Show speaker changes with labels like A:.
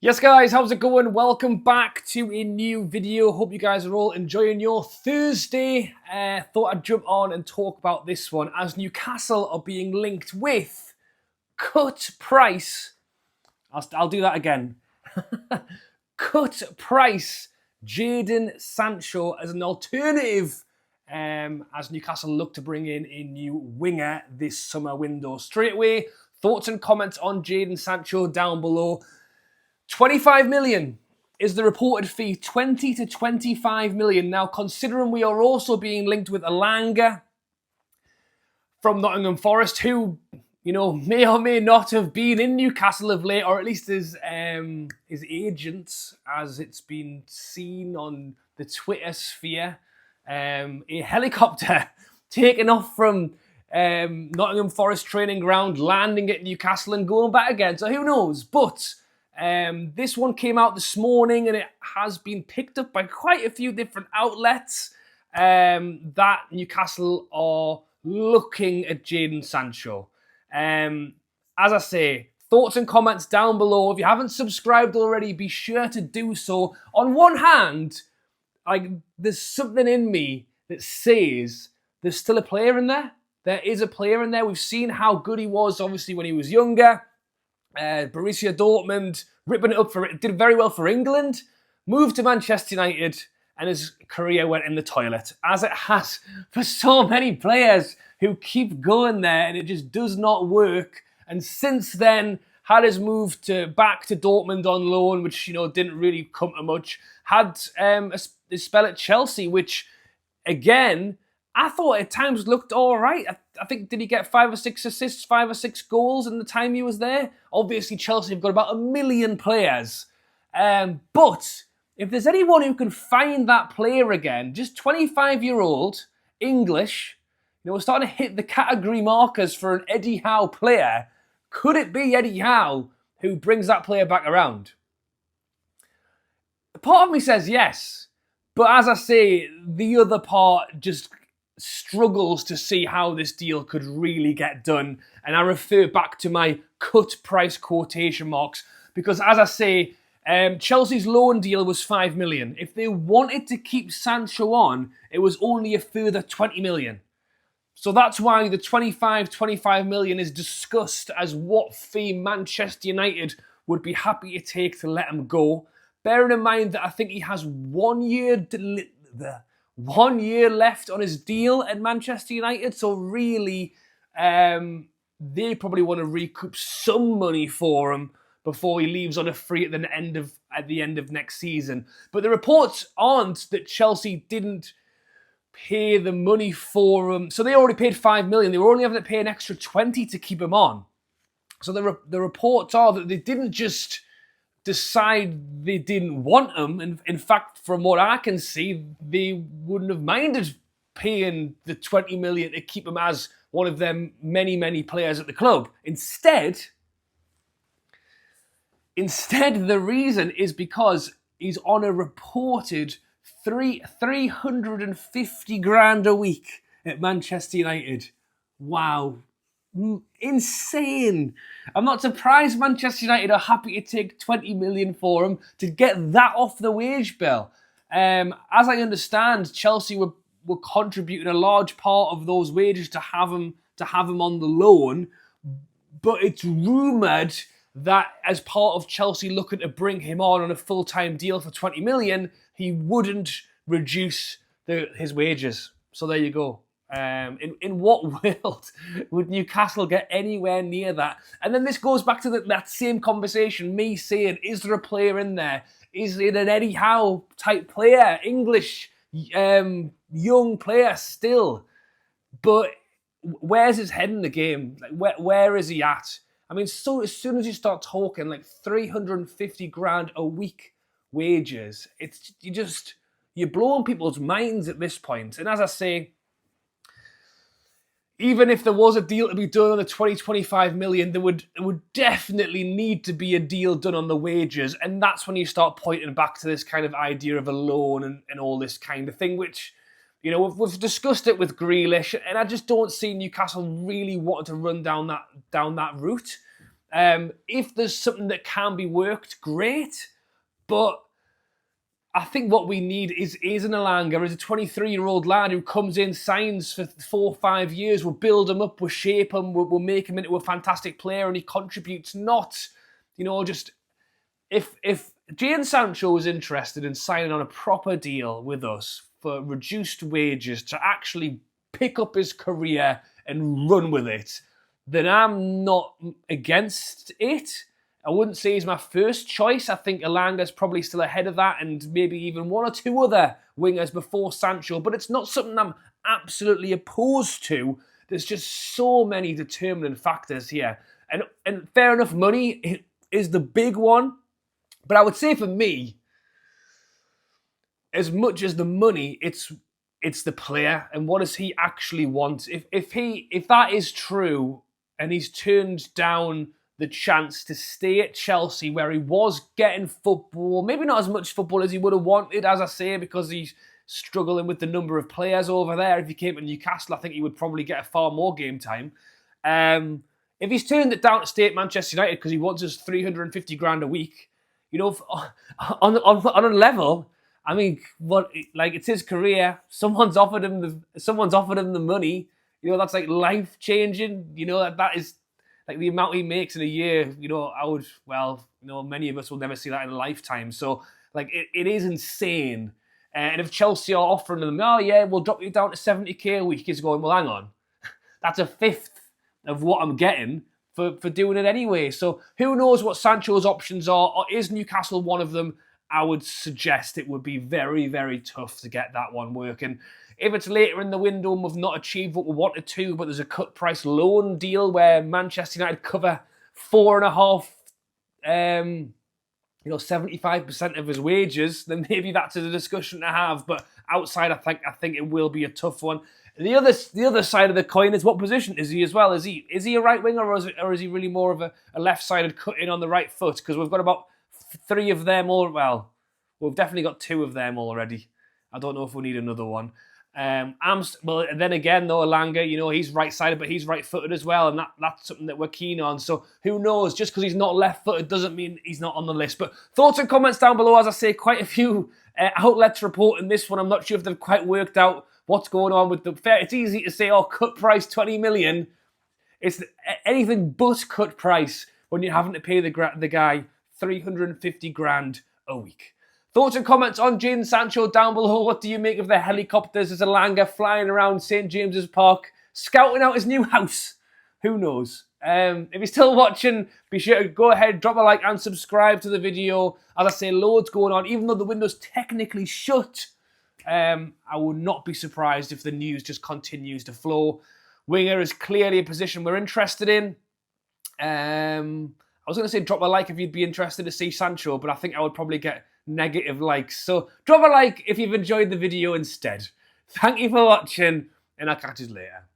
A: Yes guys, how's it going? Welcome back to a new video. Hope you guys are all enjoying your Thursday. Thought I'd jump on and talk about this one as Newcastle are being linked with cut price. I'll do that again. Cut price Jadon Sancho as an alternative as Newcastle look to bring in a new winger this summer window. Straight away, thoughts and comments on Jadon Sancho down below. 25 million is the reported fee, 20 to 25 million. Now, considering we are also being linked with Alanga from Nottingham Forest, who, may or may not have been in Newcastle of late, or at least his agents, as it's been seen on the Twitter sphere. A helicopter taken off from Nottingham Forest training ground, landing at Newcastle and going back again. So who knows? But this one came out this morning and it has been picked up by quite a few different outlets that Newcastle are looking at Jadon Sancho. As I say, thoughts and comments down below. If you haven't subscribed already, be sure to do so. On one hand, there's something in me that says there's still a player in there. There is a player in there. We've seen how good he was, obviously, when he was younger. Borussia Dortmund, ripping it up for it, did very well for England, moved to Manchester United, and his career went in the toilet, as it has for so many players who keep going there, and it just does not work. And since then, had his move back to Dortmund on loan, which didn't really come to much. Had his spell at Chelsea, which again, I thought at times looked all right. I think, did he get 5 or 6 assists, 5 or 6 goals in the time he was there? Obviously, Chelsea have got about 1 million players. But if there's anyone who can find that player again, just 25-year-old, English, we're starting to hit the category markers for an Eddie Howe player. Could it be Eddie Howe who brings that player back around? Part of me says yes. But as I say, the other part just struggles to see how this deal could really get done. And I refer back to my cut price quotation marks because, as I say, Chelsea's loan deal was 5 million. If they wanted to keep Sancho on, it was only a further 20 million. So that's why the 25 million is discussed as what fee Manchester United would be happy to take to let him go. Bearing in mind that I think he has 1 year 1 year left on his deal at Manchester United, so really, they probably want to recoup some money for him before he leaves on a free at the end of next season. But the reports aren't that Chelsea didn't pay the money for him, so they already paid 5 million. They were only having to pay an extra 20 to keep him on. So the reports are that they didn't just decide they didn't want him. And in fact, from what I can see, they wouldn't have minded paying the 20 million to keep him as one of them many players at the club. Instead, the reason is because he's on a reported 350 grand a week at Manchester United. Wow. Insane. I'm not surprised Manchester United are happy to take 20 million for him to get that off the wage bill. As I understand, Chelsea were contributing a large part of those wages to have him on the loan, but it's rumoured that as part of Chelsea looking to bring him on a full-time deal for 20 million, he wouldn't reduce his wages. So there you go. In what world would Newcastle get anywhere near that? And then this goes back to that same conversation, me saying, is there a player in there? Is it an Eddie Howe type player? English, young player still. But where's his head in the game? Where is he at? I mean, so as soon as you start talking 350 grand a week wages, you're blowing people's minds at this point. And as I say, even if there was a deal to be done on the 25 million, there would definitely need to be a deal done on the wages. And that's when you start pointing back to this kind of idea of a loan and all this kind of thing, which, we've discussed it with Grealish, and I just don't see Newcastle really wanting to run down that route. If there's something that can be worked, great. But I think what we need is an Elanga, is a 23-year-old lad who comes in, signs for 4 or 5 years. We'll build him up, we'll shape him, we'll make him into a fantastic player, and he contributes. Not, just if Jadon Sancho was interested in signing on a proper deal with us for reduced wages to actually pick up his career and run with it, then I'm not against it. I wouldn't say he's my first choice. I think Elanga's probably still ahead of that, and maybe even 1 or 2 other wingers before Sancho. But it's not something I'm absolutely opposed to. There's just so many determining factors here. And fair enough, money is the big one. But I would say for me, as much as the money, it's the player and what does he actually want. If that is true and he's turned down the chance to stay at Chelsea where he was getting football, maybe not as much football as he would have wanted, as I say, because he's struggling with the number of players over there. If he came to Newcastle, I think he would probably get a far more game time. If he's turned it down to stay at Manchester United because he wants his 350 grand a week, on a level, I mean, it's his career. Someone's offered him the money. That's like life changing. That is like the amount he makes in a year. Many of us will never see that in a lifetime. So it is insane. And if Chelsea are offering them, oh yeah, we'll drop you down to 70k a week, he's going, well, hang on, that's a fifth of what I'm getting for doing it anyway. So who knows what Sancho's options are? Or is Newcastle one of them? I would suggest it would be very, very tough to get that one working. If it's later in the window and we've not achieved what we wanted to, but there's a cut price loan deal where Manchester United cover 4.5, 75% of his wages, then maybe that's a discussion to have. But outside, I think it will be a tough one. The other side of the coin is, what position is he as well? Is he a right winger or is he really more of a left-sided cut in on the right foot? Because we've got about 3 of them all. Well, we've definitely got 2 of them already. I don't know if we need another one. Well, then again, though, Elanga, he's right-sided, but he's right-footed as well, and that's something that we're keen on. So who knows? Just because he's not left-footed doesn't mean he's not on the list. But thoughts and comments down below. As I say, quite a few outlets reporting this one. I'm not sure if they've quite worked out what's going on with the fair. It's easy to say, cut price 20 million. It's anything but cut price when you're having to pay the guy 350 grand a week. Thoughts and comments on Jadon Sancho down below. What do you make of the helicopters as Elanga flying around St. James's Park, scouting out his new house? Who knows? If you're still watching, be sure to go ahead, drop a like and subscribe to the video. As I say, loads going on. Even though the window's technically shut, I would not be surprised if the news just continues to flow. Winger is clearly a position we're interested in. I was going to say drop a like if you'd be interested to see Sancho, but I think I would probably get negative likes. So drop a like if you've enjoyed the video instead. Thank you for watching, and I'll catch you later.